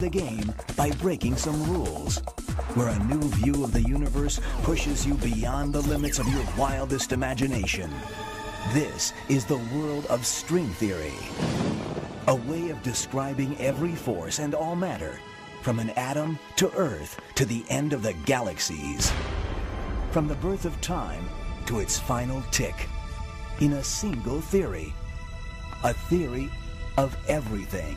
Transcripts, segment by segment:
the game by breaking some rules, where a new view of the universe pushes you beyond the limits of your wildest imagination. This is the world of string theory, a way of describing every force and all matter, from an atom to Earth to the end of the galaxies, from the birth of time to its final tick, in a single theory, a theory of everything.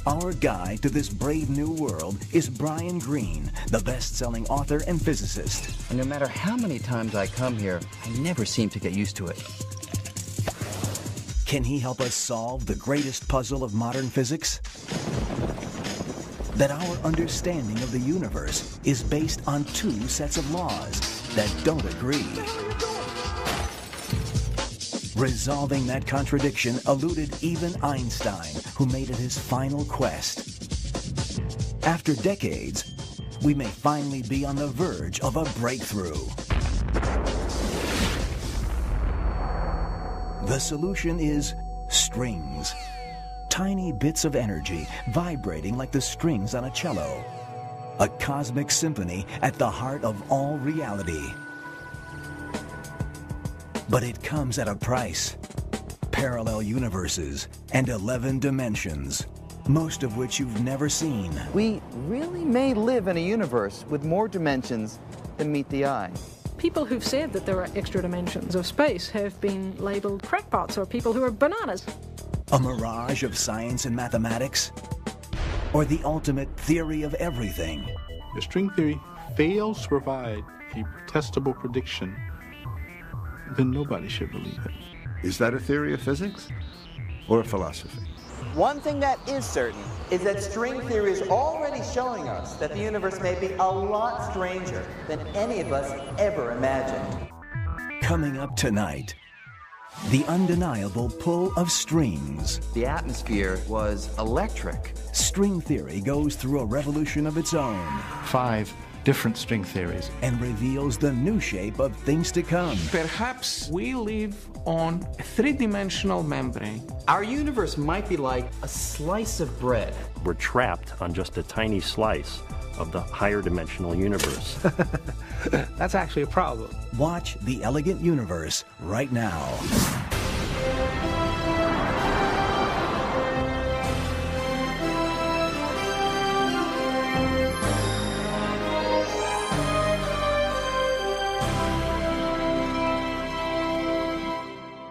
Our guide to this brave new world is Brian Greene, the best-selling author and physicist. And no matter how many times I come here, I never seem to get used to it. Can he help us solve the greatest puzzle of modern physics? That our understanding of the universe is based on two sets of laws that don't agree. Resolving that contradiction eluded even Einstein, who made it his final quest. After decades, we may finally be on the verge of a breakthrough. The solution is strings. Tiny bits of energy vibrating like the strings on a cello. A cosmic symphony at the heart of all reality. But it comes at a price. Parallel universes and 11 dimensions, most of which you've never seen. We really may live in a universe with more dimensions than meet the eye. People who've said that there are extra dimensions of space have been labeled crackpots or people who are bananas. A mirage of science and mathematics? Or the ultimate theory of everything? If string theory fails to provide a testable prediction, then nobody should believe it. Is that a theory of physics or a philosophy? One thing that is certain is that string theory is already showing us that the universe may be a lot stranger than any of us ever imagined. Coming up tonight, the undeniable pull of strings. The atmosphere was electric. String theory goes through a revolution of its own. 5 different string theories. And reveals the new shape of things to come. Perhaps we live on a three-dimensional membrane. Our universe might be like a slice of bread. We're trapped on just a tiny slice of the higher dimensional universe. That's actually a problem. Watch The Elegant Universe right now.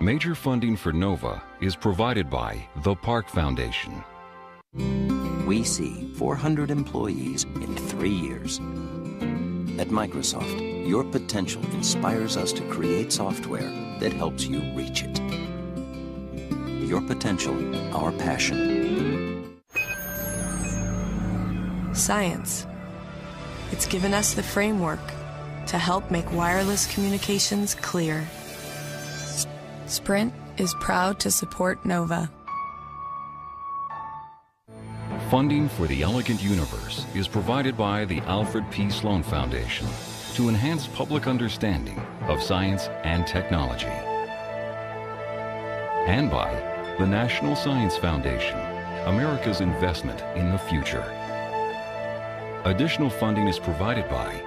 Major funding for NOVA is provided by the Park Foundation. We see 400 employees in 3 years. At Microsoft, your potential inspires us to create software that helps you reach it. Your potential, our passion. Science. It's given us the framework to help make wireless communications clear. Sprint is proud to support NOVA. Funding for the Elegant Universe is provided by the Alfred P. Sloan Foundation to enhance public understanding of science and technology. And by the National Science Foundation, America's investment in the future. Additional funding is provided by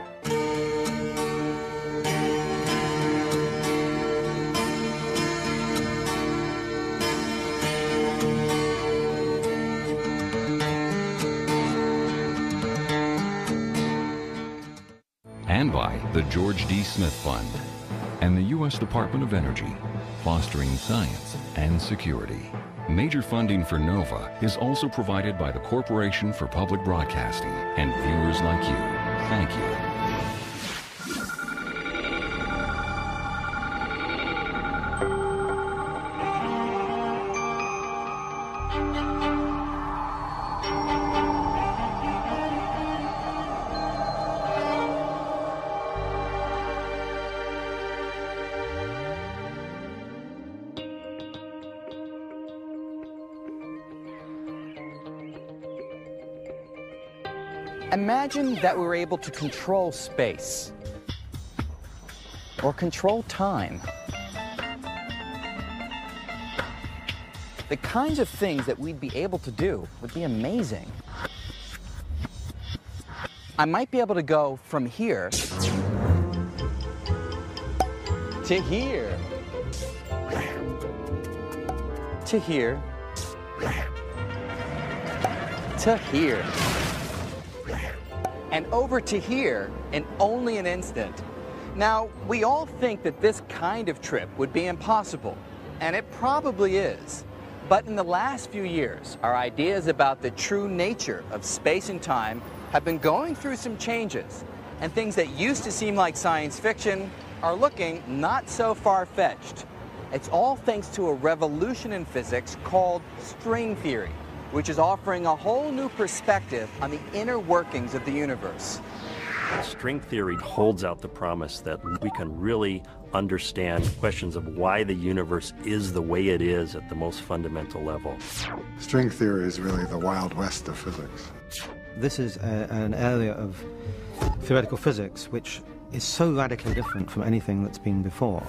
the George D. Smith Fund and the U.S. Department of Energy, fostering science and security. Major funding for NOVA is also provided by the Corporation for Public Broadcasting and viewers like you. Thank you. Imagine that we were able to control space or control time. the kinds of things that we'd be able to do would be amazing. I might be able to go from here to here, to here, to here, and over to here in only an instant. Now, we all think that this kind of trip would be impossible, and it probably is. But in the last few years, our ideas about the true nature of space and time have been going through some changes, and things that used to seem like science fiction are looking not so far-fetched. It's all thanks to a revolution in physics called string theory, which is offering a whole new perspective on the inner workings of the universe. String theory holds out the promise that we can really understand questions of why the universe is the way it is at the most fundamental level. String theory is really the Wild West of physics. This is an area of theoretical physics which is so radically different from anything that's been before.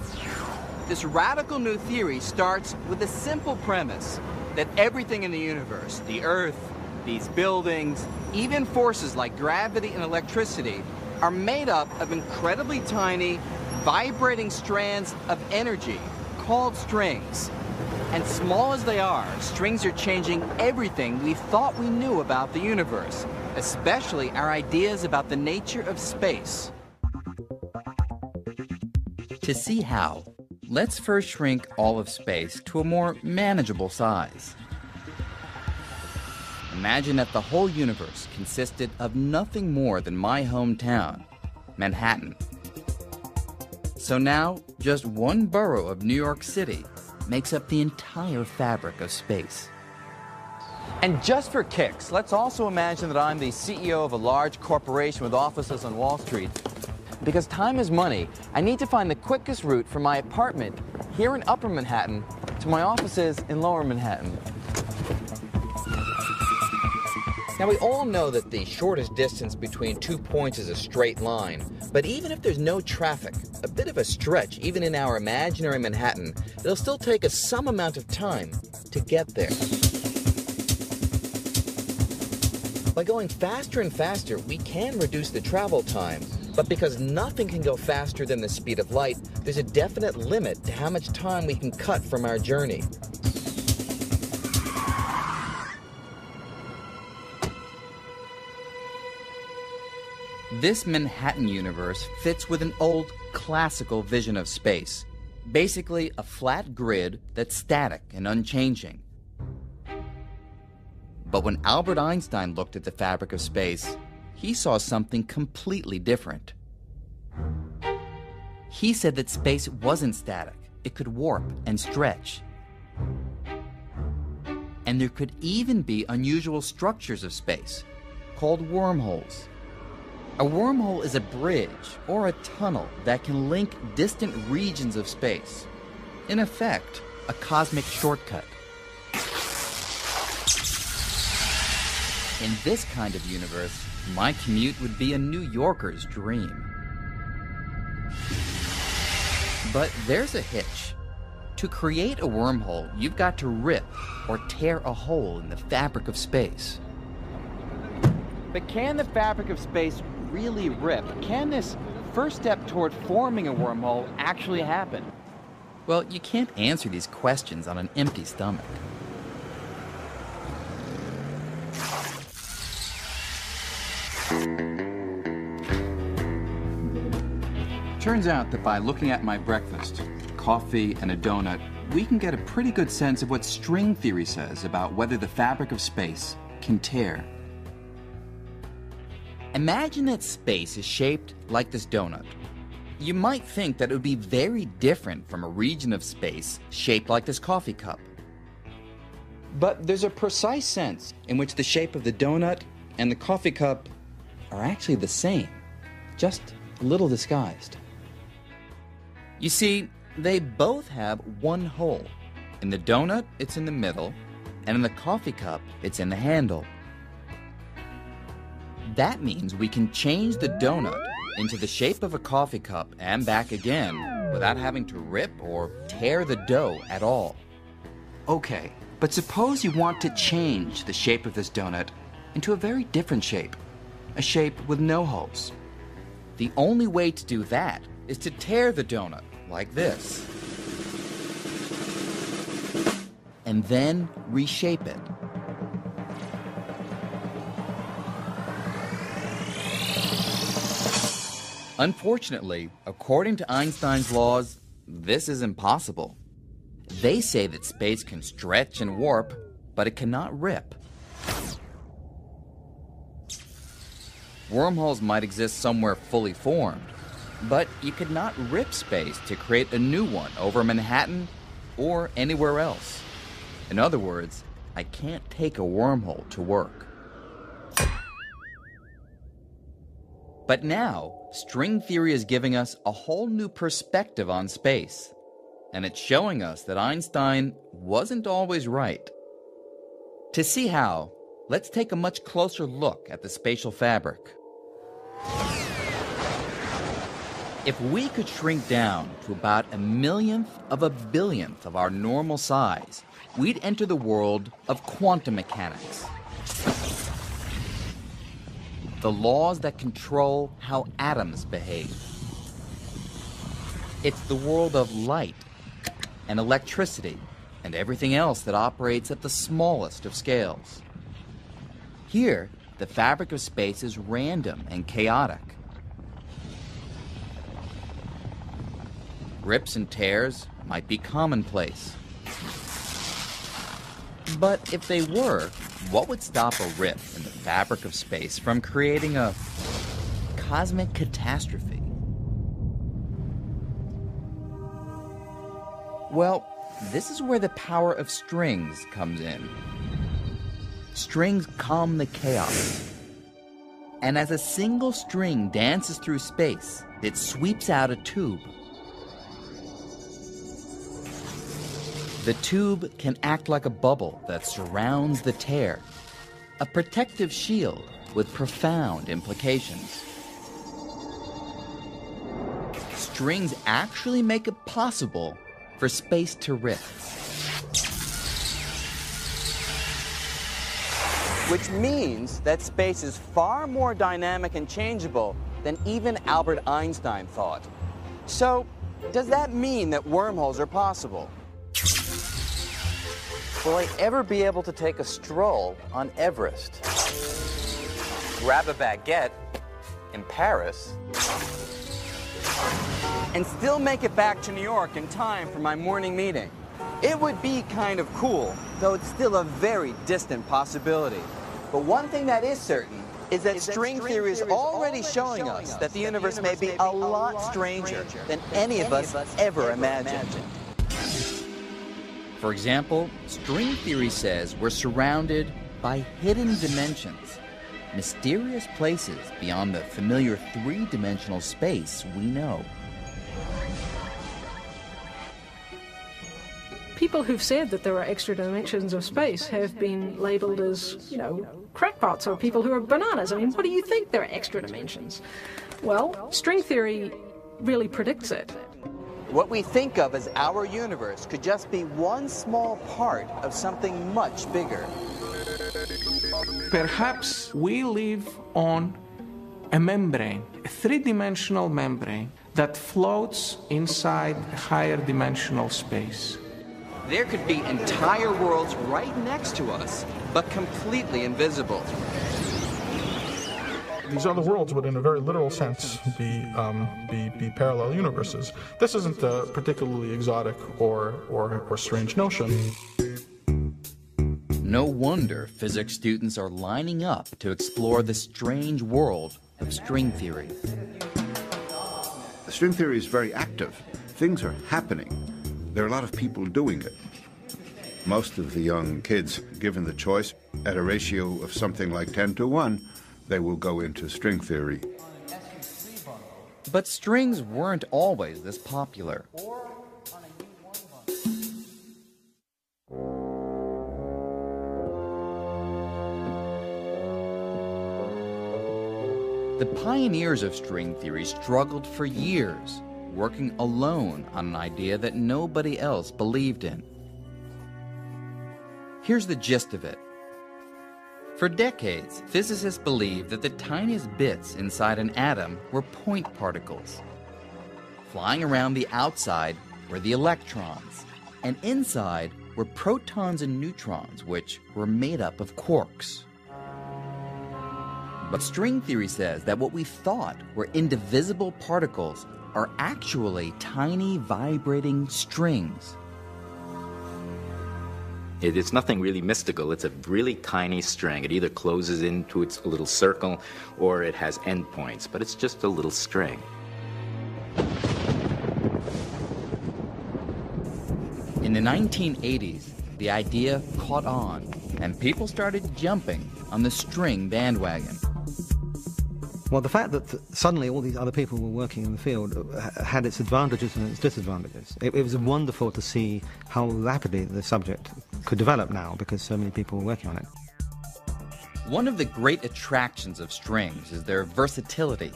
This radical new theory starts with a simple premise that everything in the universe, the Earth, these buildings, even forces like gravity and electricity, are made up of incredibly tiny, vibrating strands of energy called strings. And small as they are, strings are changing everything we thought we knew about the universe, especially our ideas about the nature of space. To see how, let's first shrink all of space to a more manageable size. Imagine that the whole universe consisted of nothing more than my hometown, Manhattan. So now, just one borough of New York City makes up the entire fabric of space. And just for kicks, let's also imagine that I'm the CEO of a large corporation with offices on Wall Street. Because time is money, I need to find the quickest route from my apartment here in Upper Manhattan to my offices in Lower Manhattan. Now, we all know that the shortest distance between 2 points is a straight line, but even if there's no traffic, a bit of a stretch, even in our imaginary Manhattan, it'll still take us some amount of time to get there. By going faster and faster, we can reduce the travel time, but because nothing can go faster than the speed of light, there's a definite limit to how much time we can cut from our journey. This Manhattan universe fits with an old, classical vision of space. Basically, a flat grid that's static and unchanging. But when Albert Einstein looked at the fabric of space, he saw something completely different. He said that space wasn't static. It could warp and stretch. And there could even be unusual structures of space, called wormholes. A wormhole is a bridge or a tunnel that can link distant regions of space. In effect, a cosmic shortcut. In this kind of universe, my commute would be a New Yorker's dream. But there's a hitch. To create a wormhole, you've got to rip or tear a hole in the fabric of space. But can the fabric of space really rip? Can this first step toward forming a wormhole actually happen? Well, you can't answer these questions on an empty stomach. Turns out that by looking at my breakfast, coffee and a donut, we can get a pretty good sense of what string theory says about whether the fabric of space can tear. Imagine that space is shaped like this donut. You might think that it would be very different from a region of space shaped like this coffee cup. But there's a precise sense in which the shape of the donut and the coffee cup are actually the same, just a little disguised. You see, they both have one hole. In the donut, it's in the middle, and in the coffee cup, it's in the handle. That means we can change the donut into the shape of a coffee cup and back again without having to rip or tear the dough at all. Okay, But suppose you want to change the shape of this donut into a very different shape, a shape with no holes. The only way to do that is to tear the donut like this, and then reshape it. Unfortunately, according to Einstein's laws, this is impossible. They say that space can stretch and warp, but it cannot rip. Wormholes might exist somewhere fully formed, but you could not rip space to create a new one over Manhattan or anywhere else. In other words, I can't take a wormhole to work. But now, string theory is giving us a whole new perspective on space, and it's showing us that Einstein wasn't always right. To see how, let's take a much closer look at the spatial fabric. If we could shrink down to about 1/millionth of a billionth of our normal size, we'd enter the world of quantum mechanics. The laws that control how atoms behave. It's the world of light and electricity and everything else that operates at the smallest of scales. Here, the fabric of space is random and chaotic. Rips and tears might be commonplace. But if they were, what would stop a rip in the fabric of space from creating a cosmic catastrophe? Well, this is where the power of strings comes in. Strings calm the chaos. And as a single string dances through space, it sweeps out a tube. The tube can act like a bubble that surrounds the tear, a protective shield with profound implications. Strings actually make it possible for space to rip. Which means that space is far more dynamic and changeable than even Albert Einstein thought. So, does that mean that wormholes are possible? Will I ever be able to take a stroll on Everest? Grab a baguette in Paris? And still make it back to New York in time for my morning meeting? It would be kind of cool, though it's still a very distant possibility. But one thing that is certain is that string theory is already showing us that the universe may be a lot stranger than any of us ever imagined. For example, string theory says we're surrounded by hidden dimensions, mysterious places beyond the familiar three-dimensional space we know. People who've said that there are extra dimensions of space have been labeled as, crackpots or people who are bananas. I mean, what do you think there are extra dimensions? Well, string theory really predicts it. What we think of as our universe could just be one small part of something much bigger. Perhaps we live on a membrane, a three-dimensional membrane that floats inside a higher dimensional space. There could be entire worlds right next to us, but completely invisible. These other worlds would, in a very literal sense, be parallel universes. This isn't a particularly exotic or strange notion. No wonder physics students are lining up to explore the strange world of string theory. String theory is very active. Things are happening. There are a lot of people doing it. Most of the young kids, given the choice, at a ratio of something like 10 to 1, they will go into string theory. But strings weren't always this popular. The pioneers of string theory struggled for years, working alone on an idea that nobody else believed in. Here's the gist of it. For decades, physicists believed that the tiniest bits inside an atom were point particles. Flying around the outside were the electrons, and inside were protons and neutrons, which were made up of quarks. But string theory says that what we thought were indivisible particles are actually tiny vibrating strings. It's nothing really mystical. It's a really tiny string. It either closes into its little circle or it has endpoints, but it's just a little string. In the 1980s, the idea caught on, and people started jumping on the string bandwagon. Well, the fact that suddenly all these other people were working in the field had its advantages and its disadvantages. It was wonderful to see how rapidly the subject could develop now because so many people were working on it. One of the great attractions of strings is their versatility.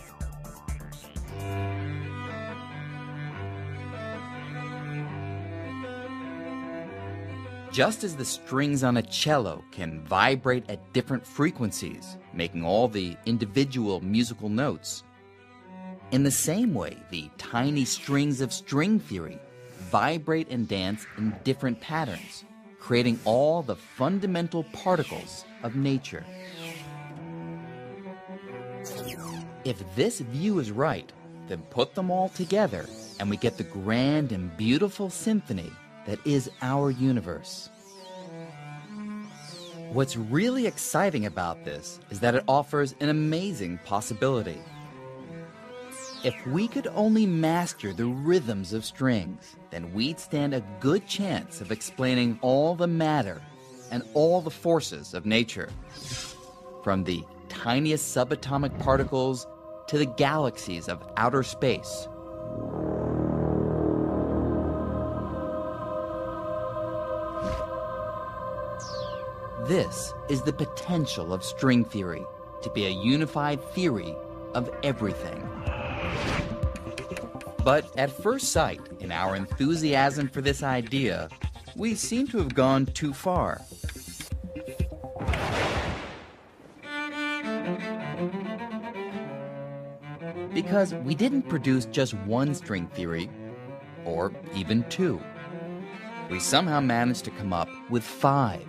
Just as the strings on a cello can vibrate at different frequencies, making all the individual musical notes, in the same way, the tiny strings of string theory vibrate and dance in different patterns, creating all the fundamental particles of nature. If this view is right, then put them all together and we get the grand and beautiful symphony that is our universe. What's really exciting about this is that it offers an amazing possibility. If we could only master the rhythms of strings, then we'd stand a good chance of explaining all the matter and all the forces of nature, from the tiniest subatomic particles to the galaxies of outer space. This is the potential of string theory, to be a unified theory of everything. But at first sight, in our enthusiasm for this idea, we seem to have gone too far. Because we didn't produce just one string theory, or even two. We somehow managed to come up with 5.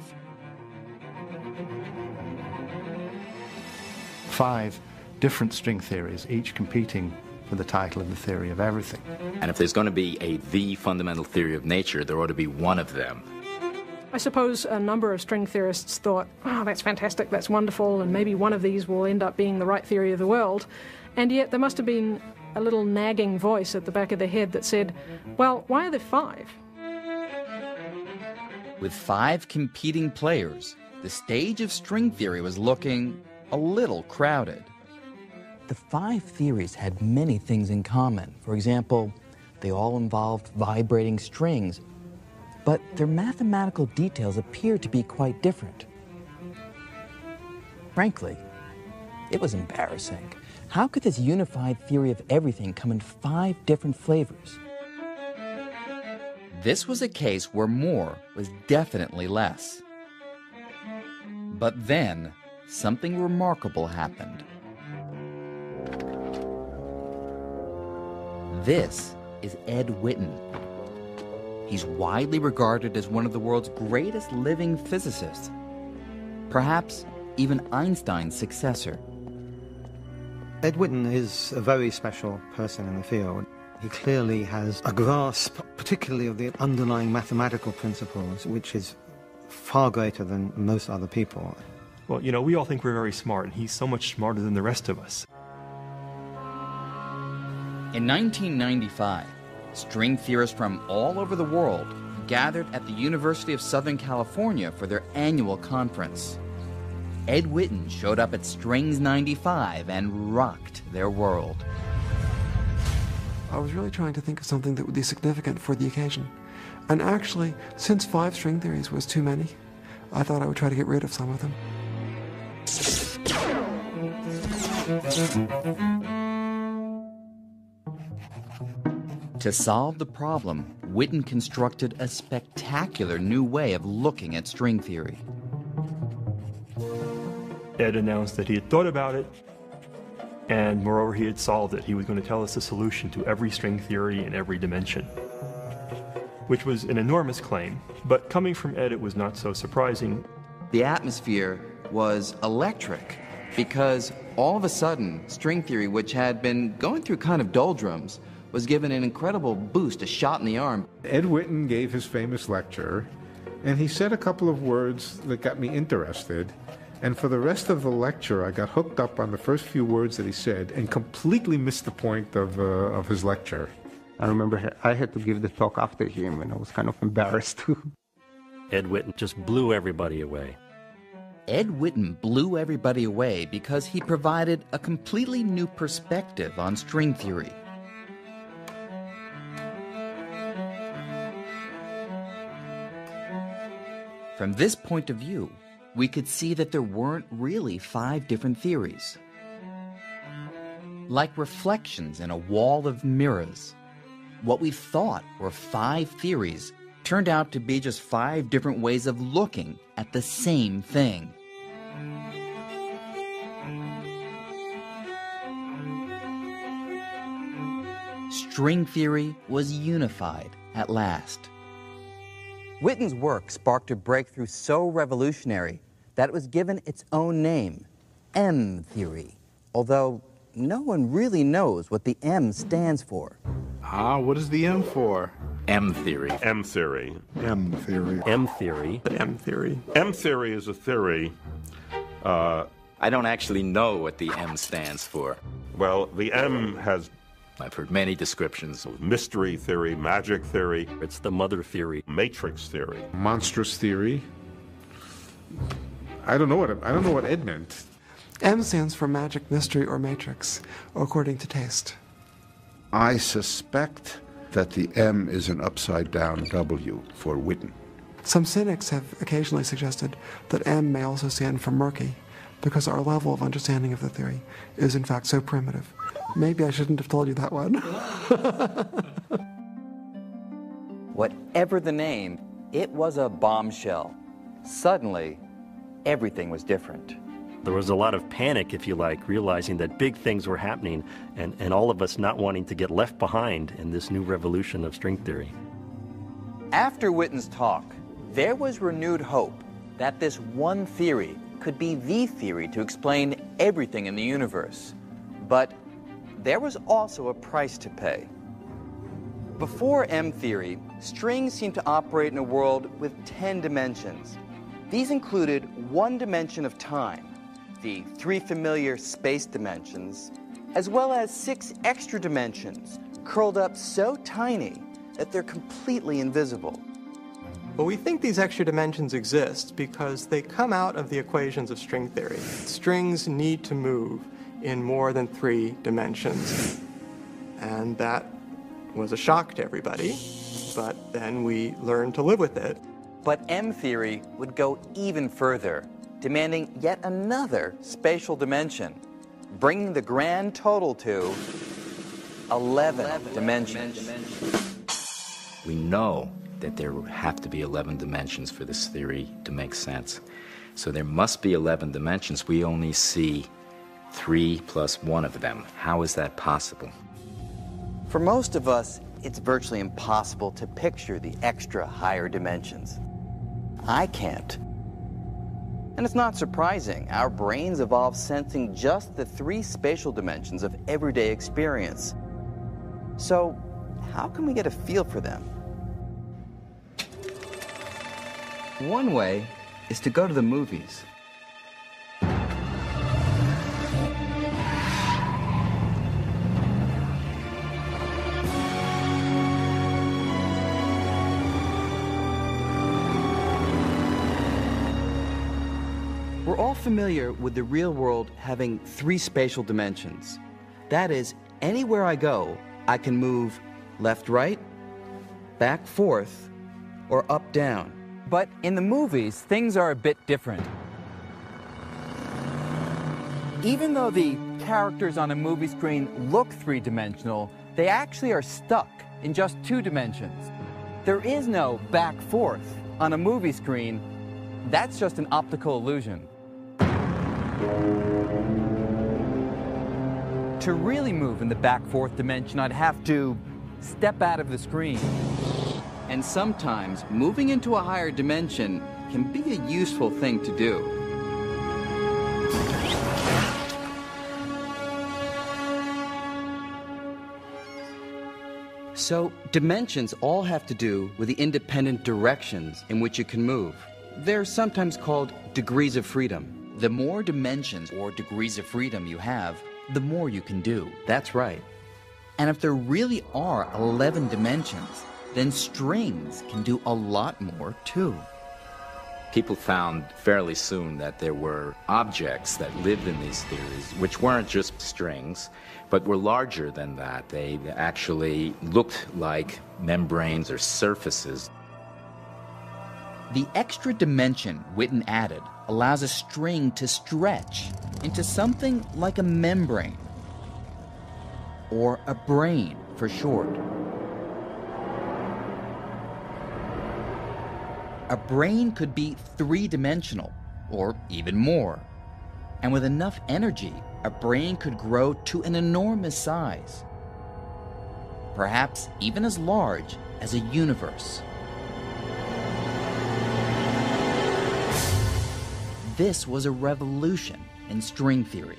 5 different string theories, each competing for the title of the theory of everything. And if there's going to be the fundamental theory of nature, there ought to be one of them. I suppose a number of string theorists thought, oh, that's fantastic, that's wonderful, and maybe one of these will end up being the right theory of the world. And yet there must have been a little nagging voice at the back of their head that said, well, why are there 5? With 5 competing players, the stage of string theory was looking a little crowded. The 5 theories had many things in common. For example, they all involved vibrating strings, but their mathematical details appeared to be quite different. Frankly, it was embarrassing. How could this unified theory of everything come in 5 different flavors? This was a case where more was definitely less. But then, something remarkable happened. This is Ed Witten. He's widely regarded as one of the world's greatest living physicists, perhaps even Einstein's successor. Ed Witten is a very special person in the field. He clearly has a grasp, particularly of the underlying mathematical principles, which is far greater than most other people. Well, you know, we all think we're very smart, and he's so much smarter than the rest of us. In 1995, string theorists from all over the world gathered at the University of Southern California for their annual conference. Ed Witten showed up at Strings 95 and rocked their world. I was really trying to think of something that would be significant for the occasion. And actually, since 5 string theories was too many, I thought I would try to get rid of some of them. To solve the problem, Witten constructed a spectacular new way of looking at string theory. Ed announced that he had thought about it, and moreover, he had solved it. He was going to tell us the solution to every string theory in every dimension, which was an enormous claim. But coming from Ed, it was not so surprising. The atmosphere was electric because all of a sudden, string theory, which had been going through kind of doldrums, was given an incredible boost, a shot in the arm. Ed Witten gave his famous lecture, and he said a couple of words that got me interested. And for the rest of the lecture, I got hooked up on the first few words that he said and completely missed the point of his lecture. I remember I had to give the talk after him, and I was kind of embarrassed too. Ed Witten just blew everybody away. Ed Witten blew everybody away because he provided a completely new perspective on string theory. From this point of view, we could see that there weren't really 5 different theories. Like reflections in a wall of mirrors, what we thought were 5 theories turned out to be just 5 different ways of looking at the same thing. String theory was unified at last. Witten's work sparked a breakthrough so revolutionary that it was given its own name, M theory, although no one really knows what the M stands for. What is the M for? M theory. M theory. M theory. M theory. The M theory. M theory is a theory. I don't actually know what the M stands for. Well, the M has... I've heard many descriptions. Mystery theory, magic theory. It's the mother theory. Matrix theory. Monstrous theory. I don't know what Ed meant. M stands for magic, mystery, or matrix, according to taste. I suspect that the M is an upside-down W for Witten. Some cynics have occasionally suggested that M may also stand for murky, because our level of understanding of the theory is in fact so primitive. Maybe I shouldn't have told you that one. Whatever the name, it was a bombshell. Suddenly, everything was different. There was a lot of panic, if you like, realizing that big things were happening and all of us not wanting to get left behind in this new revolution of string theory. After Witten's talk, there was renewed hope that this one theory could be the theory to explain everything in the universe. But there was also a price to pay. Before M theory, strings seemed to operate in a world with 10 dimensions. These included 1 dimension of time, the 3 familiar space dimensions, as well as 6 extra dimensions, curled up so tiny that they're completely invisible. Well, we think these extra dimensions exist because they come out of the equations of string theory. Strings need to move in more than 3 dimensions. And that was a shock to everybody, but then we learned to live with it. But M theory would go even further, demanding yet another spatial dimension, bringing the grand total to 11 dimensions. We know that there have to be 11 dimensions for this theory to make sense. So there must be 11 dimensions. We only see 3 plus 1 of them. How is that possible? For most of us, it's virtually impossible to picture the extra higher dimensions. I can't. And it's not surprising. Our brains evolved sensing just the 3 spatial dimensions of everyday experience. So, how can we get a feel for them? One way is to go to the movies. We're all familiar with the real world having 3 spatial dimensions. That is, anywhere I go, I can move left, right, back, forth, or up, down. But in the movies, things are a bit different. Even though the characters on a movie screen look 3-dimensional, they actually are stuck in just 2 dimensions. There is no back-forth on a movie screen. That's just an optical illusion. To really move in the back-fourth dimension, I'd have to step out of the screen. And sometimes, moving into a higher dimension can be a useful thing to do. So, dimensions all have to do with the independent directions in which you can move. They're sometimes called degrees of freedom. The more dimensions or degrees of freedom you have, the more you can do. That's right. And if there really are 11 dimensions, then strings can do a lot more too. People found fairly soon that there were objects that lived in these theories, which weren't just strings, but were larger than that. They actually looked like membranes or surfaces. The extra dimension Witten added allows a string to stretch into something like a membrane, or a brain for short. A brain could be 3-dimensional, or even more. And with enough energy, a brain could grow to an enormous size, perhaps even as large as a universe. This was a revolution in string theory.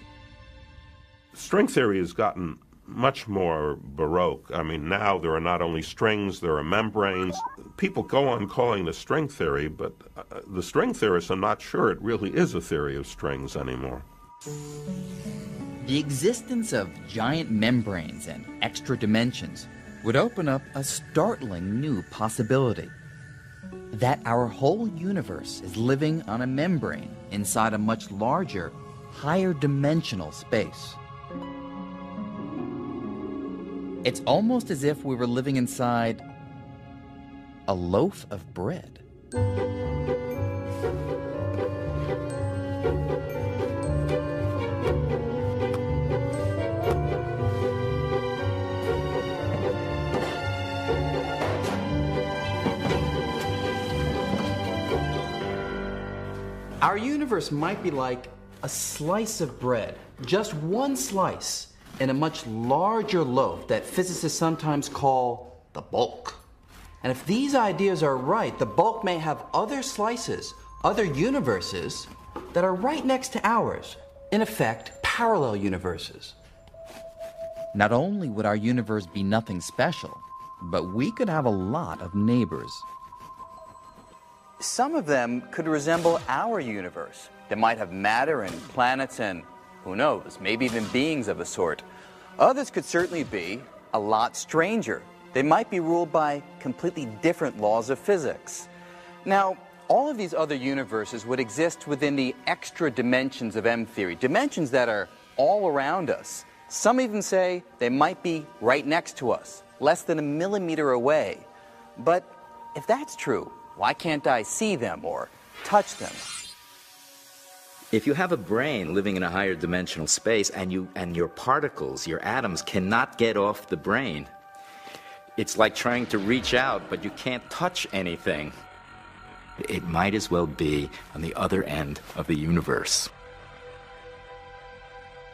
String theory has gotten much more baroque. I mean, now there are not only strings, there are membranes. People go on calling this string theory, but the string theorists are not sure it really is a theory of strings anymore. The existence of giant membranes and extra dimensions would open up a startling new possibility. That our whole universe is living on a membrane inside a much larger, higher dimensional space. It's almost as if we were living inside a loaf of bread. Our universe might be like a slice of bread, just one slice, in a much larger loaf that physicists sometimes call the bulk. And if these ideas are right, the bulk may have other slices, other universes, that are right next to ours. In effect, parallel universes. Not only would our universe be nothing special, but we could have a lot of neighbors. Some of them could resemble our universe. They might have matter and planets and, who knows, maybe even beings of a sort. Others could certainly be a lot stranger. They might be ruled by completely different laws of physics. Now, all of these other universes would exist within the extra dimensions of M-theory, dimensions that are all around us. Some even say they might be right next to us, less than a millimeter away. But if that's true, why can't I see them or touch them? If you have a brain living in a higher dimensional space and your particles, your atoms, cannot get off the brain, it's like trying to reach out, but you can't touch anything. It might as well be on the other end of the universe.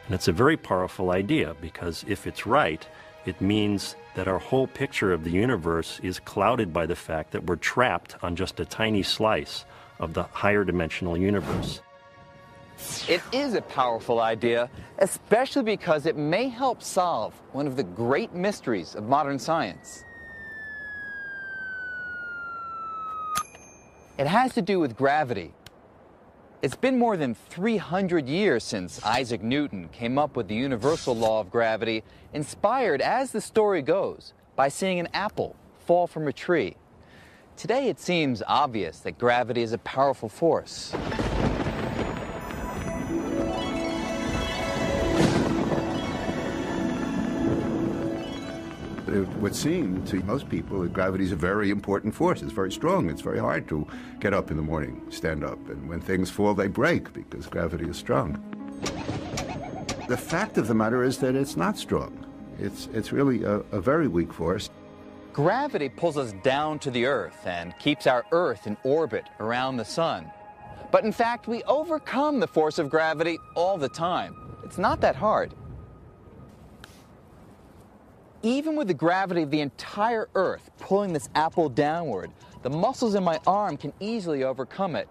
And it's a very powerful idea, because if it's right, it means that our whole picture of the universe is clouded by the fact that we're trapped on just a tiny slice of the higher dimensional universe. It is a powerful idea, especially because it may help solve one of the great mysteries of modern science. It has to do with gravity. It's been more than 300 years since Isaac Newton came up with the universal law of gravity, inspired, as the story goes, by seeing an apple fall from a tree. Today it seems obvious that gravity is a powerful force. It would seem to most people that gravity is a very important force. It's very strong. It's very hard to get up in the morning, stand up. And when things fall, they break because gravity is strong. The fact of the matter is that it's not strong. It's really a very weak force. Gravity pulls us down to the Earth and keeps our Earth in orbit around the Sun. But in fact, we overcome the force of gravity all the time. It's not that hard. Even with the gravity of the entire Earth pulling this apple downward, the muscles in my arm can easily overcome it.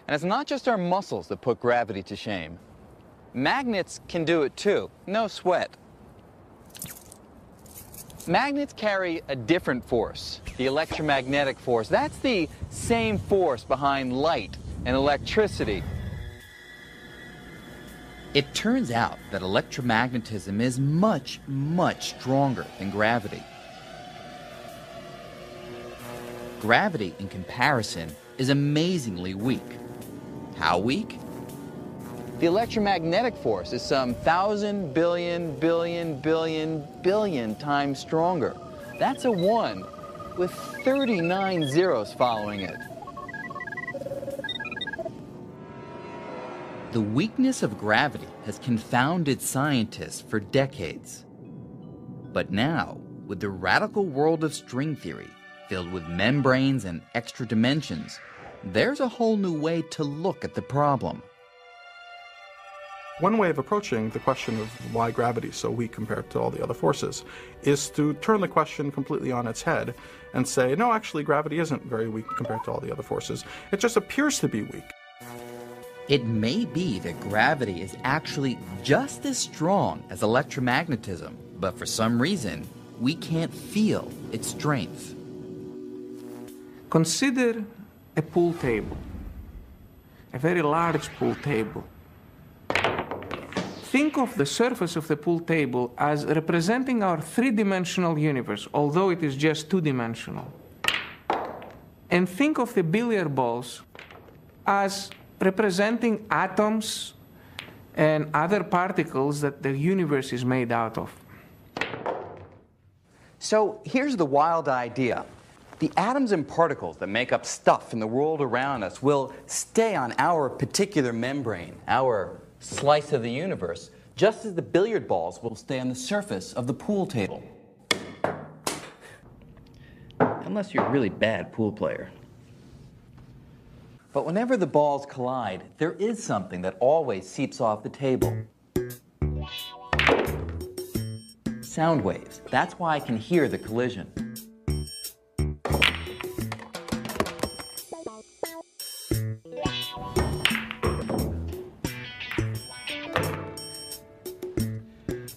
And it's not just our muscles that put gravity to shame. Magnets can do it too, no sweat. Magnets carry a different force, the electromagnetic force. That's the same force behind light and electricity. It turns out that electromagnetism is much, much stronger than gravity. Gravity, in comparison, is amazingly weak. How weak? The electromagnetic force is some 1,000 billion times stronger. That's a 1 with 39 zeros following it. The weakness of gravity has confounded scientists for decades. But now, with the radical world of string theory, filled with membranes and extra dimensions, there's a whole new way to look at the problem. One way of approaching the question of why gravity is so weak compared to all the other forces is to turn the question completely on its head and say, no, actually, gravity isn't very weak compared to all the other forces. It just appears to be weak. It may be that gravity is actually just as strong as electromagnetism, but for some reason, we can't feel its strength. Consider a pool table, a very large pool table. Think of the surface of the pool table as representing our three-dimensional universe, although it is just two-dimensional. And think of the billiard balls as representing atoms and other particles that the universe is made out of. So here's the wild idea. The atoms and particles that make up stuff in the world around us will stay on our particular membrane, our slice of the universe, just as the billiard balls will stay on the surface of the pool table. Unless you're a really bad pool player. But whenever the balls collide, there is something that always seeps off the table. Sound waves. That's why I can hear the collision.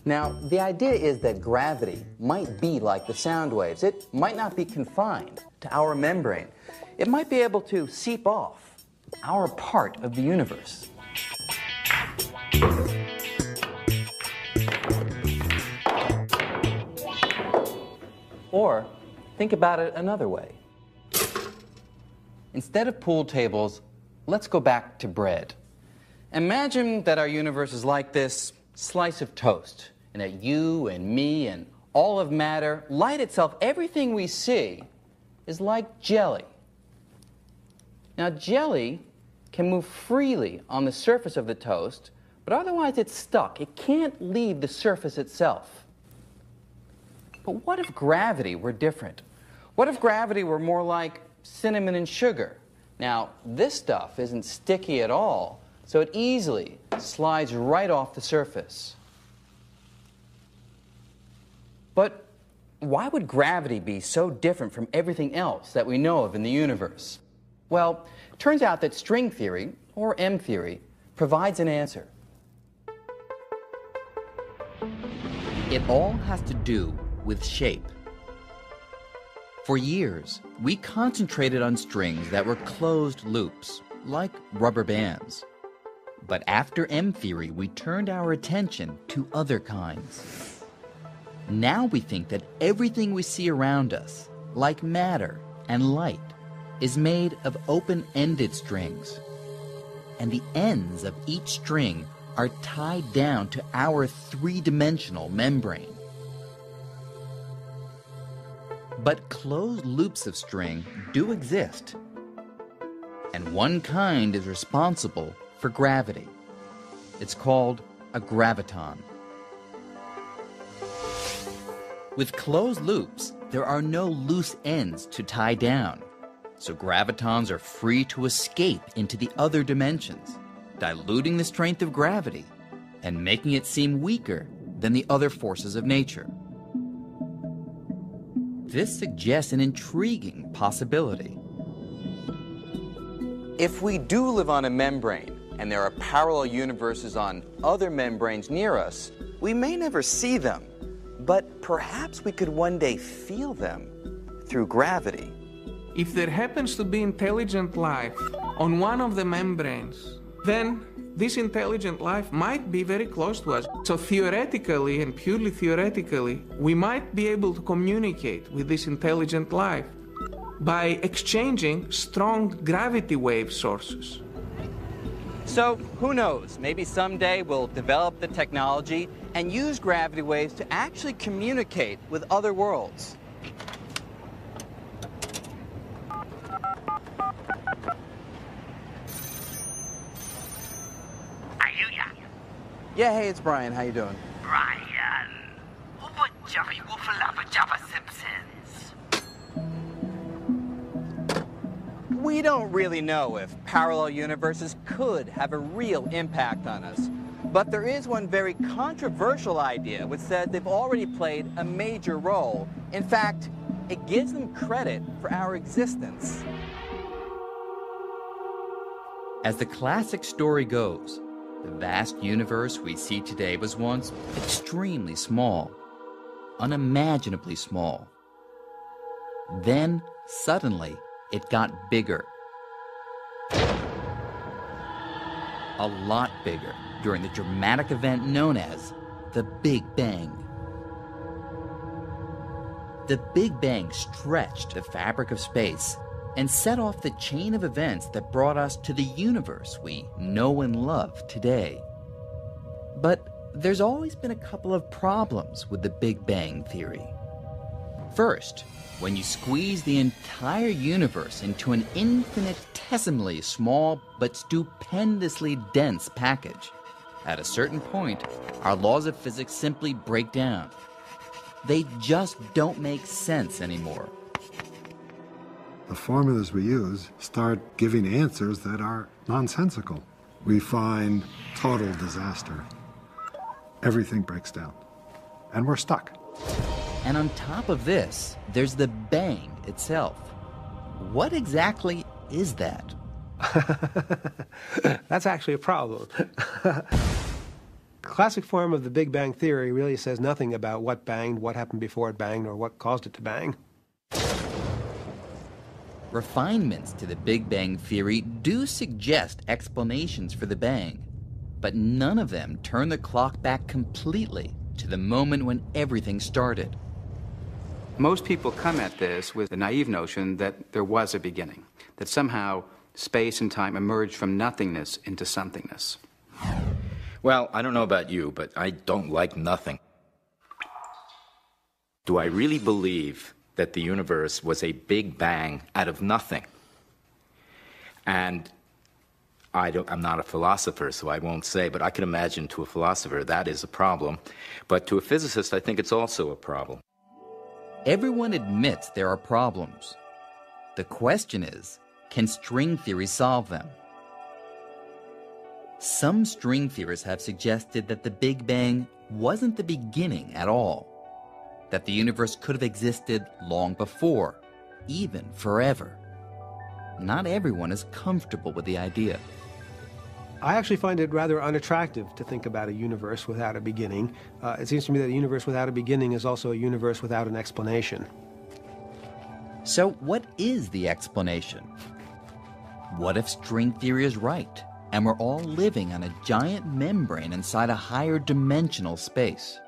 Now, the idea is that gravity might be like the sound waves. It might not be confined to our membrane. It might be able to seep off our part of the universe. Or think about it another way. Instead of pool tables, let's go back to bread. Imagine that our universe is like this slice of toast, and that you and me and all of matter, light itself, everything we see is like jelly. Now, jelly can move freely on the surface of the toast, but otherwise it's stuck. It can't leave the surface itself. But what if gravity were different? What if gravity were more like cinnamon and sugar? Now, this stuff isn't sticky at all, so it easily slides right off the surface. But why would gravity be so different from everything else that we know of in the universe? Well, it turns out that string theory, or M theory, provides an answer. It all has to do with shape. For years, we concentrated on strings that were closed loops, like rubber bands. But after M theory, we turned our attention to other kinds. Now we think that everything we see around us, like matter and light, is made of open-ended strings. And the ends of each string are tied down to our three-dimensional membrane. But closed loops of string do exist. And one kind is responsible for gravity. It's called a graviton. With closed loops, there are no loose ends to tie down, so gravitons are free to escape into the other dimensions, diluting the strength of gravity and making it seem weaker than the other forces of nature. This suggests an intriguing possibility. If we do live on a membrane, and there are parallel universes on other membranes near us, we may never see them, but perhaps we could one day feel them through gravity. If there happens to be intelligent life on one of the membranes, then this intelligent life might be very close to us. So theoretically, and purely theoretically, we might be able to communicate with this intelligent life by exchanging strong gravity wave sources. So who knows, maybe someday we'll develop the technology and use gravity waves to actually communicate with other worlds. Yeah, hey, it's Brian. How you doing? Brian, Simpsons. We don't really know if parallel universes could have a real impact on us. But there is one very controversial idea which said they've already played a major role. In fact, it gives them credit for our existence. As the classic story goes, the vast universe we see today was once extremely small, unimaginably small. Then, suddenly, it got bigger. A lot bigger during the dramatic event known as the Big Bang. The Big Bang stretched the fabric of space and set off the chain of events that brought us to the universe we know and love today. But there's always been a couple of problems with the Big Bang theory. First, when you squeeze the entire universe into an infinitesimally small but stupendously dense package, at a certain point, our laws of physics simply break down. They just don't make sense anymore. The formulas we use start giving answers that are nonsensical. We find total disaster. Everything breaks down, and we're stuck. And on top of this, there's the bang itself. What exactly is that? That's actually a problem. Classic form of the Big Bang theory really says nothing about what banged, what happened before it banged, or what caused it to bang. Refinements to the Big Bang theory do suggest explanations for the bang, but none of them turn the clock back completely to the moment when everything started. Most people come at this with the naive notion that there was a beginning, that somehow space and time emerged from nothingness into somethingness. Well, I don't know about you, but I don't like nothing. Do I really believe that the universe was a big bang out of nothing? And I'm not a philosopher, so I won't say, but I can imagine to a philosopher that is a problem. But to a physicist, I think it's also a problem. Everyone admits there are problems. The question is, can string theory solve them? Some string theorists have suggested that the Big Bang wasn't the beginning at all, that the universe could have existed long before, even forever. Not everyone is comfortable with the idea. I actually find it rather unattractive to think about a universe without a beginning. It seems to me that a universe without a beginning is also a universe without an explanation. So what is the explanation? What if string theory is right, and we're all living on a giant membrane inside a higher dimensional space?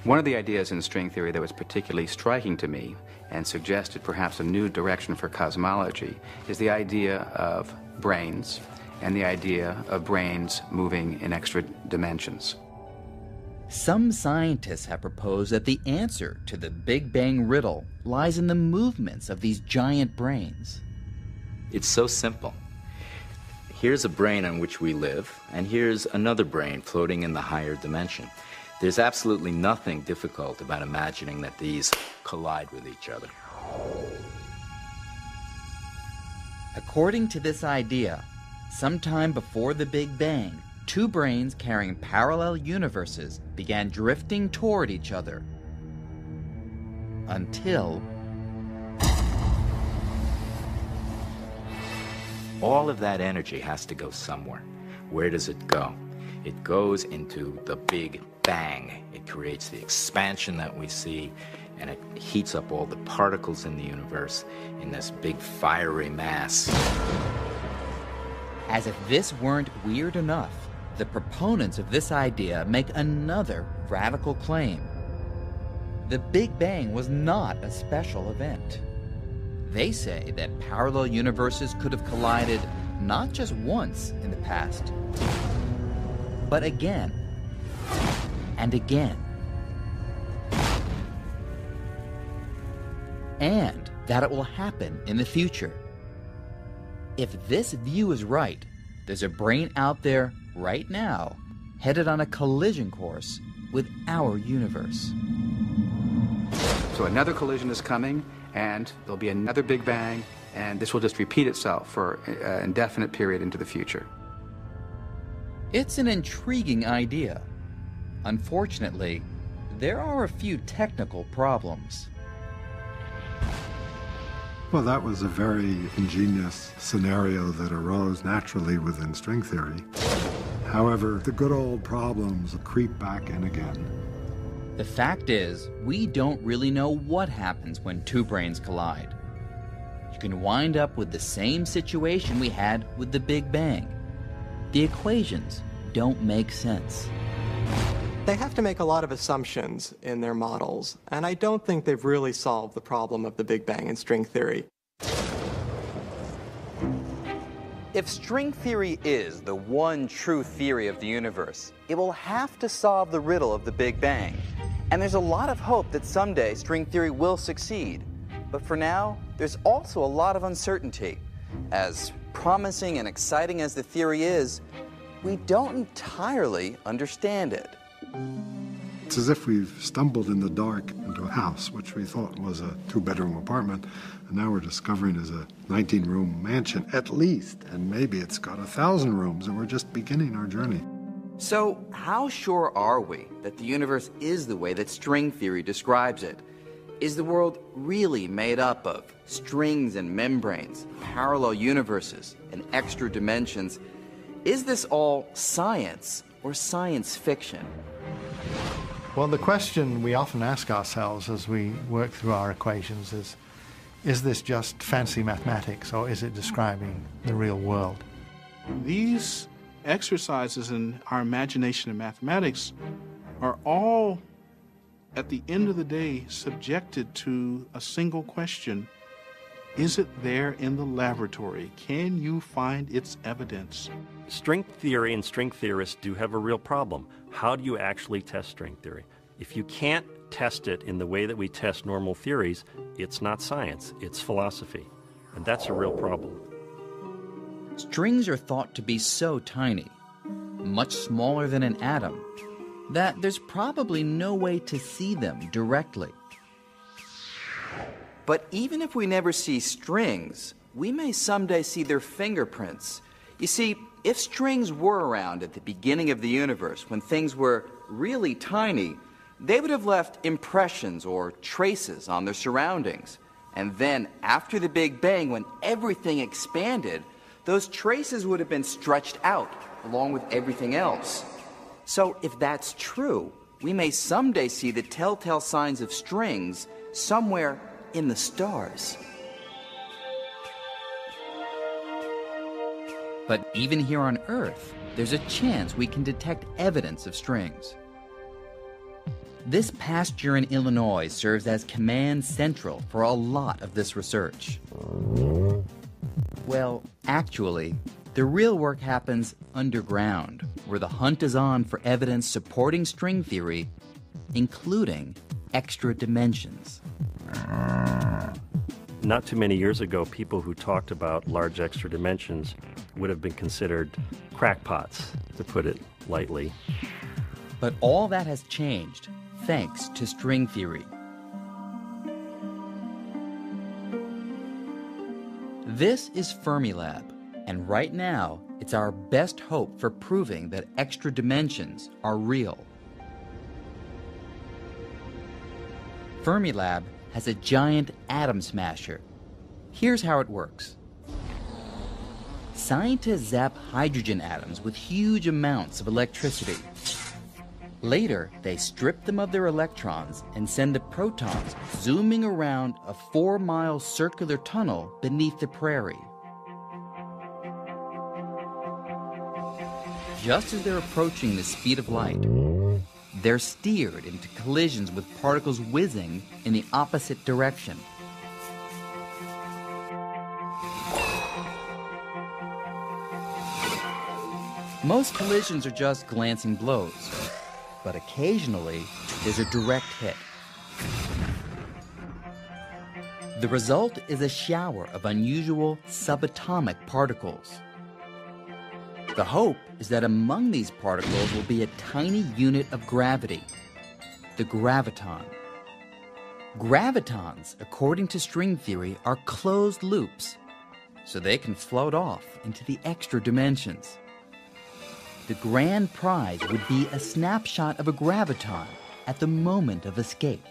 One of the ideas in string theory that was particularly striking to me and suggested perhaps a new direction for cosmology is the idea of brains and the idea of brains moving in extra dimensions. Some scientists have proposed that the answer to the Big Bang riddle lies in the movements of these giant brains. It's so simple. Here's a brain on which we live, and here's another brain floating in the higher dimension. There's absolutely nothing difficult about imagining that these collide with each other. According to this idea, sometime before the Big Bang, two brains carrying parallel universes began drifting toward each other. Until all of that energy has to go somewhere. Where does it go? It goes into the Big Bang. It creates the expansion that we see, and it heats up all the particles in the universe in this big fiery mass. As if this weren't weird enough, the proponents of this idea make another radical claim. The Big Bang was not a special event. They say that parallel universes could have collided not just once in the past, but again and again. And that it will happen in the future. If this view is right, there's a brain out there right now headed on a collision course with our universe. So another collision is coming, and there'll be another Big Bang, and this will just repeat itself for an indefinite period into the future. It's an intriguing idea. Unfortunately, there are a few technical problems. Well, that was a very ingenious scenario that arose naturally within string theory. However, the good old problems creep back in again. The fact is, we don't really know what happens when two brains collide. You can wind up with the same situation we had with the Big Bang. The equations don't make sense. They have to make a lot of assumptions in their models, and I don't think they've really solved the problem of the Big Bang in string theory. If string theory is the one true theory of the universe, it will have to solve the riddle of the Big Bang. And there's a lot of hope that someday string theory will succeed. But for now, there's also a lot of uncertainty. As promising and exciting as the theory is, we don't entirely understand it. It's as if we've stumbled in the dark into a house, which we thought was a two-bedroom apartment, and now we're discovering is a 19-room mansion, at least, and maybe it's got 1,000 rooms, and we're just beginning our journey. So how sure are we that the universe is the way that string theory describes it? Is the world really made up of strings and membranes, parallel universes, and extra dimensions? Is this all science or science fiction? Well, the question we often ask ourselves as we work through our equations is this just fancy mathematics, or is it describing the real world? These exercises in our imagination and mathematics are all, at the end of the day, subjected to a single question. Is it there in the laboratory? Can you find its evidence? String theory and string theorists do have a real problem. How do you actually test string theory? If you can't test it in the way that we test normal theories, it's not science, it's philosophy. And that's a real problem. Strings are thought to be so tiny, much smaller than an atom, that there's probably no way to see them directly. But even if we never see strings, we may someday see their fingerprints. You see, if strings were around at the beginning of the universe, when things were really tiny, they would have left impressions or traces on their surroundings. And then, after the Big Bang, when everything expanded, those traces would have been stretched out, along with everything else. So, if that's true, we may someday see the telltale signs of strings somewhere in the stars. But even here on Earth, there's a chance we can detect evidence of strings. This pasture in Illinois serves as command central for a lot of this research. Well, actually, the real work happens underground, where the hunt is on for evidence supporting string theory, including extra dimensions. Not too many years ago, people who talked about large extra dimensions would have been considered crackpots, to put it lightly. But all that has changed thanks to string theory. This is Fermilab, and right now it's our best hope for proving that extra dimensions are real. Fermilab has a giant atom smasher. Here's how it works. Scientists zap hydrogen atoms with huge amounts of electricity. Later, they strip them of their electrons and send the protons zooming around a 4-mile circular tunnel beneath the prairie. Just as they're approaching the speed of light, they're steered into collisions with particles whizzing in the opposite direction. Most collisions are just glancing blows, but occasionally there's a direct hit. The result is a shower of unusual subatomic particles. The hope is that among these particles will be a tiny unit of gravity, the graviton. Gravitons, according to string theory, are closed loops, so they can float off into the extra dimensions. The grand prize would be a snapshot of a graviton at the moment of escape.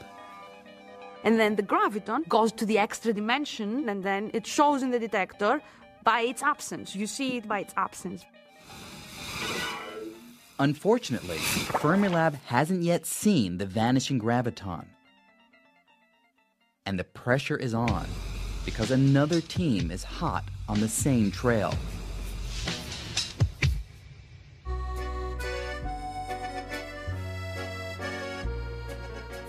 And then the graviton goes to the extra dimension, and then it shows in the detector by its absence. You see it by its absence. Unfortunately, Fermilab hasn't yet seen the vanishing graviton. And the pressure is on, because another team is hot on the same trail.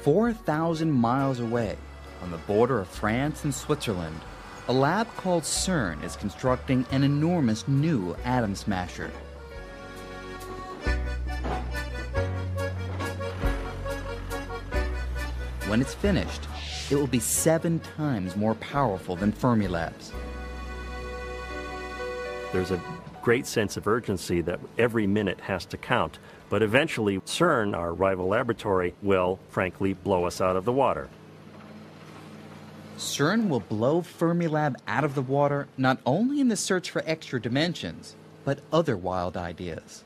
"4,000 miles away, on the border of France and Switzerland, a lab called CERN is constructing an enormous new atom smasher. When it's finished, it will be 7 times more powerful than Fermilab's. There's a great sense of urgency that every minute has to count, but eventually CERN, our rival laboratory, will, frankly, blow us out of the water. CERN will blow Fermilab out of the water not only in the search for extra dimensions, but other wild ideas.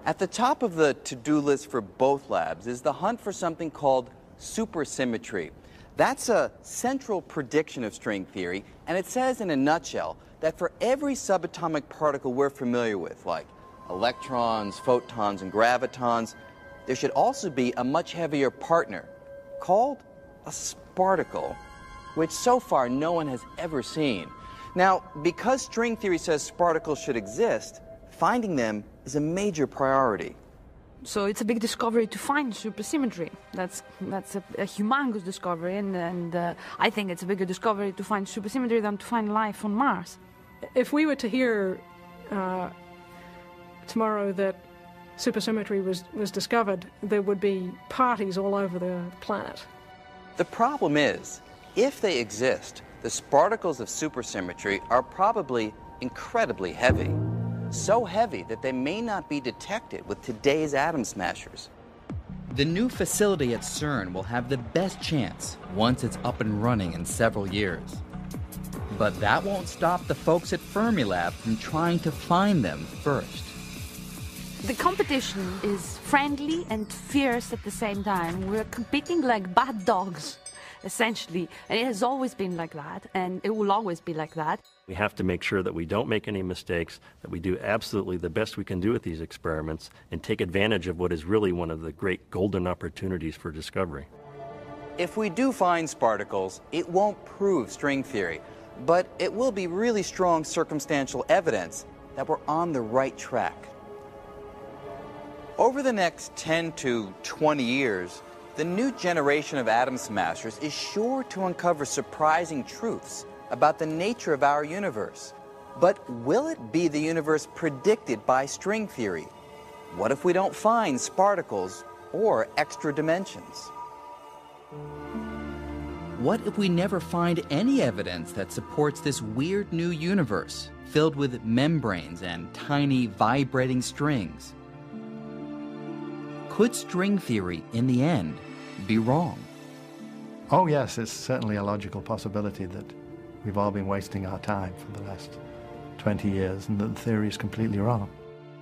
At the top of the to-do list for both labs is the hunt for something called supersymmetry. That's a central prediction of string theory, and it says in a nutshell that for every subatomic particle we're familiar with, like electrons, photons, and gravitons, there should also be a much heavier partner called a sparticle, which so far no one has ever seen. Now, because string theory says sparticles should exist, finding them is a major priority. So it's a big discovery to find supersymmetry. That's a humongous discovery, and I think it's a bigger discovery to find supersymmetry than to find life on Mars. If we were to hear tomorrow that supersymmetry was discovered, there would be parties all over the planet. The problem is, if they exist, the sparticles of supersymmetry are probably incredibly heavy. So heavy that they may not be detected with today's atom smashers. The new facility at CERN will have the best chance once it's up and running in several years. But that won't stop the folks at Fermilab from trying to find them first. The competition is friendly and fierce at the same time. We're competing like bad dogs, essentially. And it has always been like that, and it will always be like that. We have to make sure that we don't make any mistakes, that we do absolutely the best we can do with these experiments, and take advantage of what is really one of the great golden opportunities for discovery. If we do find sparticles, it won't prove string theory, but it will be really strong circumstantial evidence that we're on the right track. Over the next 10 to 20 years, the new generation of atom smashers is sure to uncover surprising truths about the nature of our universe. But will it be the universe predicted by string theory? What if we don't find sparticles or extra dimensions? What if we never find any evidence that supports this weird new universe filled with membranes and tiny vibrating strings? could string theory, in the end, be wrong? Oh yes, it's certainly a logical possibility that we've all been wasting our time for the last 20 years and that the theory is completely wrong.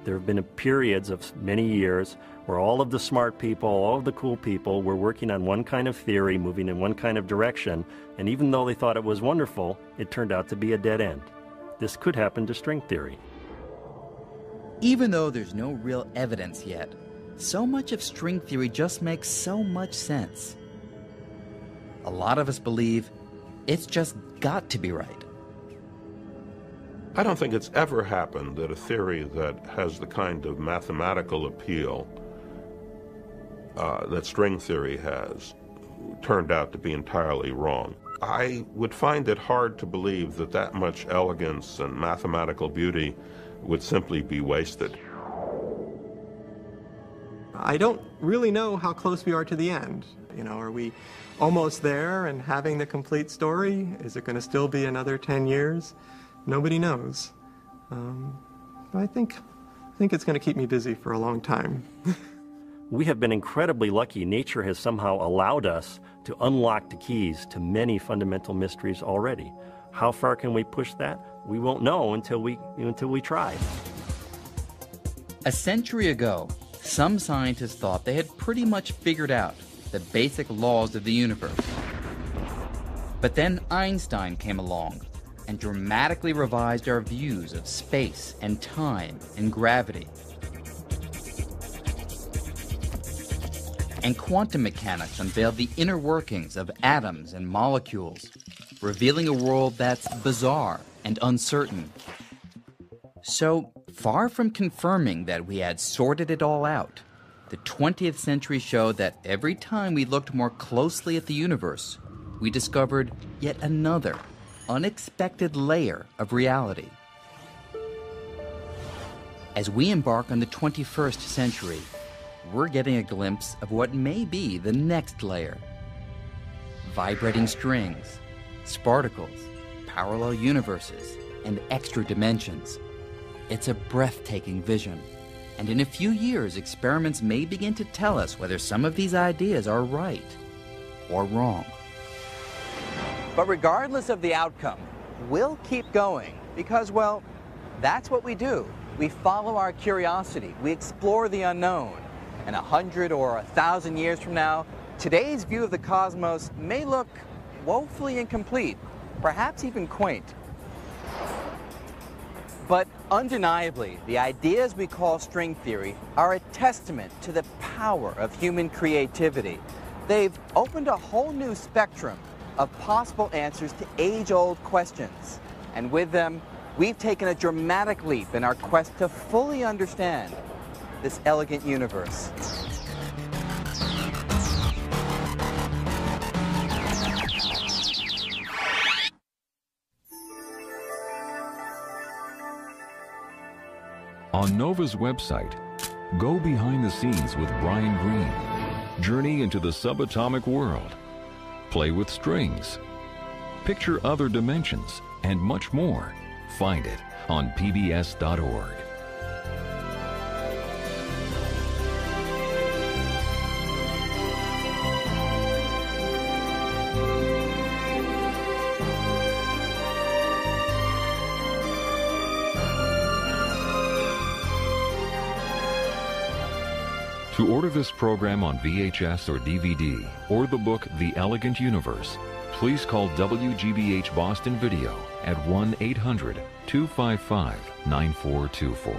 There have been periods of many years where all of the smart people, all of the cool people were working on one kind of theory, moving in one kind of direction, and even though they thought it was wonderful, it turned out to be a dead end. This could happen to string theory. Even though there's no real evidence yet, so much of string theory just makes so much sense. A lot of us believe it's just got to be right. I don't think it's ever happened that a theory that has the kind of mathematical appeal that string theory has turned out to be entirely wrong. I would find it hard to believe that that much elegance and mathematical beauty would simply be wasted. I don't really know how close we are to the end. You know, are we almost there and having the complete story? Is it going to still be another 10 years? Nobody knows. But I think it's going to keep me busy for a long time. We have been incredibly lucky. Nature has somehow allowed us to unlock the keys to many fundamental mysteries already. How far can we push that? We won't know until we try. A century ago, some scientists thought they had pretty much figured out the basic laws of the universe. But then Einstein came along and dramatically revised our views of space and time and gravity. And quantum mechanics unveiled the inner workings of atoms and molecules, revealing a world that's bizarre and uncertain. So, far from confirming that we had sorted it all out, the 20th century showed that every time we looked more closely at the universe, we discovered yet another unexpected layer of reality. As we embark on the 21st century, we're getting a glimpse of what may be the next layer. Vibrating strings, sparticles, parallel universes, and extra dimensions. It's a breathtaking vision, and in a few years, experiments may begin to tell us whether some of these ideas are right or wrong. But regardless of the outcome, we'll keep going because, well, that's what we do. We follow our curiosity. We explore the unknown. And 100 or 1,000 years from now, today's view of the cosmos may look woefully incomplete, perhaps even quaint. But undeniably, the ideas we call string theory are a testament to the power of human creativity. They've opened a whole new spectrum of possible answers to age-old questions. And with them, we've taken a dramatic leap in our quest to fully understand this elegant universe. On NOVA's website, go behind the scenes with Brian Greene. Journey into the subatomic world. Play with strings. Picture other dimensions and much more. Find it on pbs.org. To order this program on VHS or DVD, or the book The Elegant Universe, please call WGBH Boston Video at 1-800-255-9424.